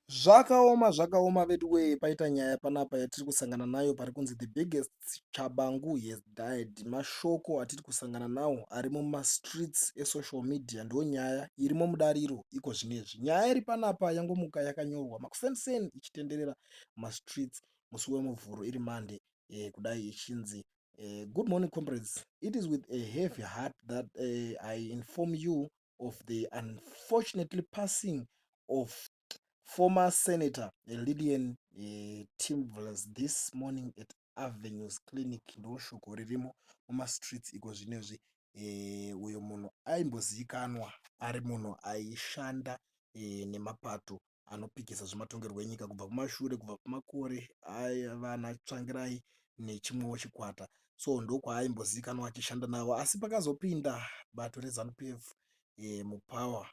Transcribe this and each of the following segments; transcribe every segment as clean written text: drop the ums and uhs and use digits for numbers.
Zvakaoma vedu wee, paita nyaya panapa yatiri kusangana nayo pari kunzi the biggest Tshabangu has died. Mashoko atiri kusangana nawo ari mumastreets esocial media ndo nyaya irimo mudariro iko zvinezvi. Nyaya iri panapa yangomuka yakanyorwa makufeniseni ichitenderera mastreets musi wemuvhuro iri Monday, kudai ichinzi good morning comrades, it is with a heavy heart that I inform you of the unfortunately passing of former Senator Lydian Timvers this morning at Avenues Clinic. Ndo shoko ririmo mumastreets iko zvinezvi. Uyo munhu aimbozivikanwa ari munhu aishanda nemapato anopikisa zvematongerwo enyika kubva kumashure, kubva kumakore avana Tsvangirai nechimwewo chikwata. So ndokwaaimbozivikanwa achishanda navo, asi pakazopinda bato reZANU-PF mupower,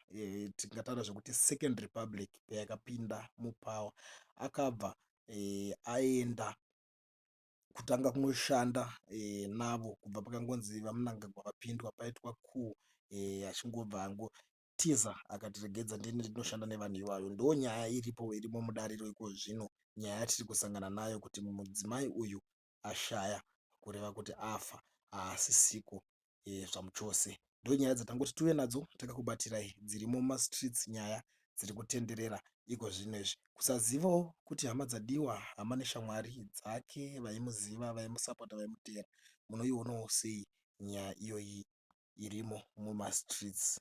tingataura zvekuti second republic payakapinda mupower, akabva aenda kutanga kunoshanda navo kubva pakangonzi vamunangagwa vapindwa paitwa coup, achingobva angotiza akati regedza ndini ndinoshanda nevanhu ivavo. Ndo nyaya iripo irimo mudariro iko zvino, nyaya yatiri kusangana nayo kuti mudzimai uyu ashaya, kureva kuti afa, haasisiko zvamuchose. Ndo nyaya dzatangoti tuve nadzo takakubatirai dzirimo mumastreets, nyaya dziri kutenderera iko zvinezvi. Kusazivawo kuti hama dzadiwa, hama neshamwari dzake vaimuziva, vaimusapota, vaimutevera, munoionawo sei nyaya iyoyi irimo mumastreets?